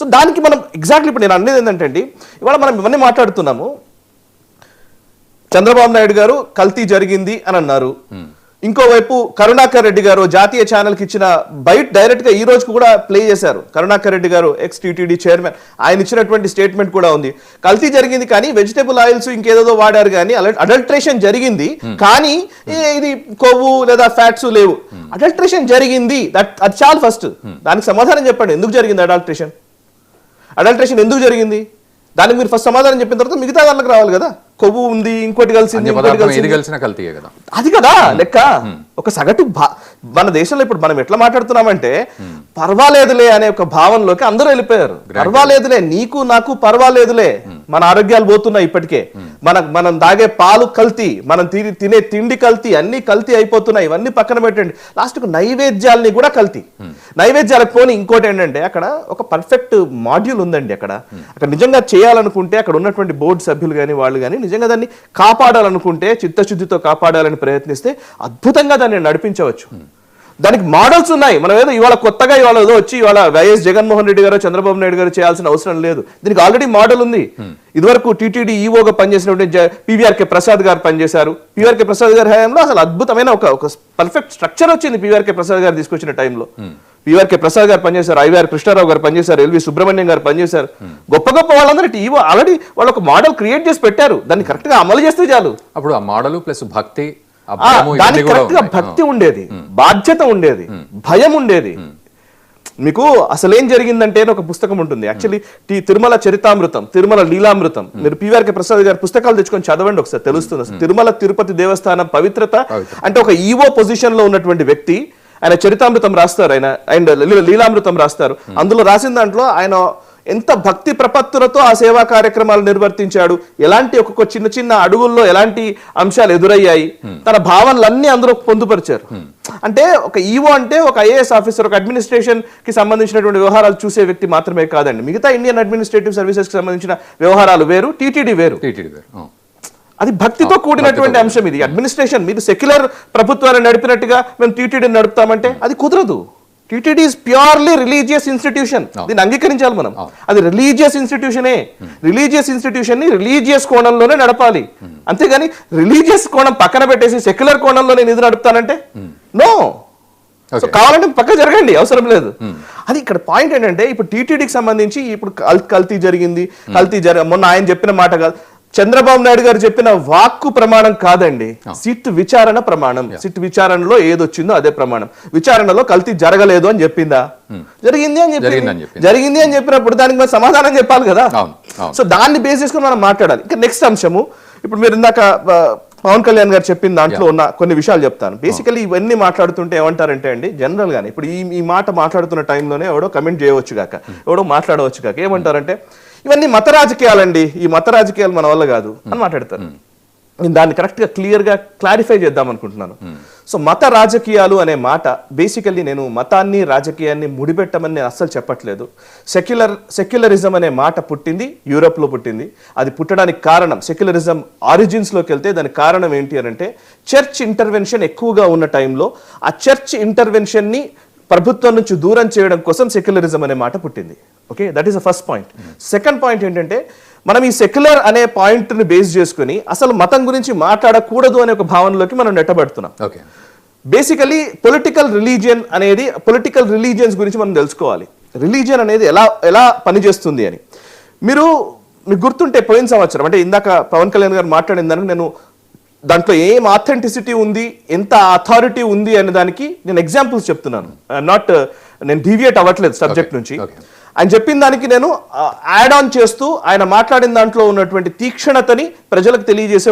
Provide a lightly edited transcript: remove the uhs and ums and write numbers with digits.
So దానికి మనం exactly ఇప్పుడు నేను అనేది ఏంటంటే అండి, ఇవాళ మనం ఇవన్నీ మాట్లాడుతున్నాము. చంద్రబాబు నాయుడు గారు కల్తీ జరిగింది అని అన్నారు. ఇంకోవైపు కరుణాకర్ రెడ్డి గారు జాతీయ ఛానల్కి ఇచ్చిన బయట డైరెక్ట్ గా ఈ రోజు కూడా ప్లే చేశారు. కరుణాకర్ రెడ్డి గారు ఎక్స్ టీటీడీ చైర్మన్, ఆయన ఇచ్చినటువంటి స్టేట్మెంట్ కూడా ఉంది. కల్తీ జరిగింది కానీ వెజిటబుల్ ఆయిల్స్ ఇంకేదో వాడారు కానీ అడల్ట్రేషన్ జరిగింది కానీ ఇది కొవ్వు లేదా ఫ్యాట్స్ లేవు. అడల్ట్రేషన్ జరిగింది, అది చాలు. ఫస్ట్ దానికి సమాధానం చెప్పండి. ఎందుకు జరిగింది అడల్ట్రేషన్? అడల్ట్రేషన్ ఎందుకు జరిగింది? దానికి మీరు ఫస్ట్ సమాధానం చెప్పిన తర్వాత మిగతా దానికి రావాలి కదా. కొవ్వు ఉంది, ఇంకోటి కలిసింది, అది కదా లెక్క. ఒక సగటు మన దేశంలో ఇప్పుడు మనం ఎట్లా మాట్లాడుతున్నామంటే పర్వాలేదులే అనే ఒక భావనలోకి అందరూ వెళ్ళిపోయారు. పర్వాలేదులే, నీకు నాకు పర్వాలేదులే, మన ఆరోగ్యాలు పోతున్నాయి ఇప్పటికే, మనం తాగే పాలు కల్తీ, మనం తినే తిండి కల్తీ, అన్ని కల్తీ అయిపోతున్నాయి. ఇవన్నీ పక్కన పెట్టండి, లాస్ట్ కు నైవేద్యాలని కూడా కల్తీ. నైవేద్యాలకు పోని ఇంకోటి ఏంటంటే అక్కడ ఒక పర్ఫెక్ట్ మాడ్యూల్ ఉందండి. అక్కడ నిజంగా చేయాలనుకుంటే అక్కడ ఉన్నటువంటి బోర్డు సభ్యులు కానీ వాళ్ళు కానీ నిజంగా దాన్ని కాపాడాలనుకుంటే చిత్తశుద్ధితో కాపాడాలని ప్రయత్నిస్తే అద్భుతంగా దాన్ని నడిపించవచ్చు. దానికి మోడల్స్ ఉన్నాయి. మనం ఏదో ఇవాళ కొత్తగా ఏదో వచ్చి ఇవాళ వైఎస్ జగన్మోహన్ రెడ్డి గారు చంద్రబాబు నాయుడు గారు చేయాల్సిన అవసరం లేదు. దీనికి ఆల్రెడీ మోడల్ ఉంది. ఇదివరకు టీటీడీ ఈఓగా పనిచేసినటువంటి పివిఆర్కే ప్రసాద్ గారు పనిచేశారు. పివిఆర్కే ప్రసాద్ గారి హయాంలో అసలు అద్భుతమైన ఒక పర్ఫెక్ట్ స్ట్రక్చర్ వచ్చింది. పివిఆర్కే ప్రసాద్ గారు తీసుకొచ్చిన టైంలో పివిఆర్కే ప్రసాద్ గారు పనిచేశారు, ఐవీఆర్ కృష్ణారావు గారు పనిచేశారు, ఎల్వి సుబ్రహ్మణ్యం గారు పనిచేశారు. గొప్ప గొప్ప వాళ్ళందరూ ఈవో ఆల్రెడీ వాళ్ళు ఒక మోడల్ క్రియేట్ చేసి పెట్టారు. దాన్ని కరెక్ట్ గా అమలు చేస్తే చాలు. అప్పుడు ఆ మోడల్ ప్లస్ భక్తి, దానికి కరెక్ట్ గా భక్తి ఉండేది, బాధ్యత ఉండేది, భయం ఉండేది. మీకు అసలు ఏం జరిగిందంటే ఒక పుస్తకం ఉంటుంది యాక్చువల్లీ, తిరుమల చరితామృతం, తిరుమల లీలామృతం. మీరు పివిఆర్కే ప్రసాద్ గారి పుస్తకాలు తెచ్చుకొని చదవండి ఒకసారి, తెలుస్తుంది. తిరుమల తిరుపతి దేవస్థానం పవిత్రత అంటే ఒక ఈవో పొజిషన్ లో ఉన్నటువంటి వ్యక్తి ఆయన చరితామృతం రాస్తారు, ఆయన లీలామృతం రాస్తారు. అందులో రాసిన దాంట్లో ఆయన ఎంత భక్తి ప్రపత్తులతో ఆ సేవా కార్యక్రమాలు నిర్వర్తించాడు, ఎలాంటి ఒక్కొక్క చిన్న చిన్న అడుగుల్లో ఎలాంటి అంశాలు ఎదురయ్యాయి, తన భావనలన్నీ అందరూ పొందుపరిచారు. అంటే ఒక ఈవో అంటే ఒక ఐఏఎస్ ఆఫీసర్, ఒక అడ్మినిస్ట్రేషన్ కి సంబంధించినటువంటి వ్యవహారాలు చూసే వ్యక్తి మాత్రమే కాదండి. మిగతా ఇండియన్ అడ్మినిస్ట్రేటివ్ సర్వీసెస్ కి సంబంధించిన వ్యవహారాలు వేరు, టీటీడీ వేరు. అది భక్తితో కూడినటువంటి అంశం. ఇది అడ్మినిస్ట్రేషన్. మీరు సెక్యులర్ ప్రభుత్వాన్ని నడిపినట్టుగా మేము టీటీడీని నడుపుతామంటే అది కుదరదు. TTD is purely religious institution. దీన్ని అంగీకరించాలి మనం. అది రిలీజియస్ ఇన్స్టిట్యూషనే. రిలీజియస్ ఇన్స్టిట్యూషన్ ని రిలీజియస్ కోణంలోనే నడపాలి. అంతేగాని రిలీజియస్ కోణం పక్కన పెట్టేసి సెక్యులర్ కోణంలో నేను ఇది నడుపుతానంటే నో. సో కావాలంటే పక్క జరగండి, అవసరం లేదు. అది ఇక్కడ పాయింట్ ఏంటంటే ఇప్పుడు టీటీడీకి సంబంధించి ఇప్పుడు కల్తీ జరిగింది, మొన్న ఆయన చెప్పిన మాట కాదు, చంద్రబాబు నాయుడు గారు చెప్పిన వాక్కు ప్రమాణం కాదండి, సిట్ విచారణ ప్రమాణం. సిట్ విచారణలో ఏదొచ్చిందో అదే ప్రమాణం. విచారణలో కల్తీ జరగలేదు అని చెప్పిందా? జరిగింది అని చెప్పింది. జరిగింది అని చెప్పినప్పుడు దానికి మనం సమాధానం చెప్పాలి కదా. సో దాన్ని బేస్ చేసుకుని మనం మాట్లాడాలి. ఇంకా నెక్స్ట్ అంశము, ఇప్పుడు మీరు ఇందాక పవన్ కళ్యాణ్ గారు చెప్పిన దాంట్లో ఉన్న కొన్ని విషయాలు చెప్తాను. బేసికలీ ఇవన్నీ మాట్లాడుతుంటే ఏమంటారంటే అండి, జనరల్ గానే ఇప్పుడు ఈ మాట మాట్లాడుతున్న టైంలోనే ఎవడో కమెంట్ చేయవచ్చు కాక, ఎవడో మాట్లాడవచ్చు కాక ఏమంటారంటే ఇవన్నీ మత రాజకీయాలండి, ఈ మత రాజకీయాలు మన వల్ల కాదు అని మాట్లాడతారు. నేను దాన్ని కరెక్ట్ గా క్లియర్ గా క్లారిఫై చేద్దాం అనుకుంటున్నాను. సో మత రాజకీయాలు అనే మాట బేసికల్లీ నేను మతాన్ని రాజకీయాన్ని ముడిపెట్టమని నేను అస్సలు చెప్పట్లేదు. సెక్యులరిజం అనే మాట పుట్టింది యూరోప్ లో పుట్టింది. అది పుట్టడానికి కారణం, సెక్యులరిజం ఆరిజిన్స్ లోకి వెళ్తే దానికి కారణం ఏంటి అని అంటే చర్చ్ ఇంటర్వెన్షన్ ఎక్కువగా ఉన్న టైంలో ఆ చర్చ్ ఇంటర్వెన్షన్ ని ప్రభుత్వం నుంచి దూరం చేయడం కోసం సెక్యులరిజం అనే మాట పుట్టింది. Okay, that is the first point. Second point ఏంటంటే మనం ఈ సెక్యులర్ అనే పాయింట్ ని బేస్ చేసుకుని అసలు మతం గురించి మాట్లాడకూడదు అనే ఒక భావనలోకి మనం నెట్టబడుతున్నాం. బేసికలీ పొలిటికల్ రిలీజియన్ అనేది, పొలిటికల్ రిలీజియన్స్ గురించి మనం తెలుసుకోవాలి. రిలీజియన్ అనేది ఎలా పనిచేస్తుంది అని. మీకు గుర్తుంటే పోయిన సంవత్సరం అంటే ఇందాక పవన్ కళ్యాణ్ గారు మాట్లాడిన దానికి నేను దాంట్లో ఏం ఆథెంటిసిటీ ఉంది, ఎంత అథారిటీ ఉంది అనే దానికి నేను ఎగ్జాంపుల్స్ చెప్తున్నాను. నేను డీవియేట్ అవ్వట్లేదు సబ్జెక్ట్ నుంచి. ఆయన చెప్పిన దానికి నేను యాడ్ ఆన్ చేస్తూ ఆయన మాట్లాడిన దాంట్లో ఉన్నటువంటి తీక్షణతని ప్రజలకు తెలియజేసే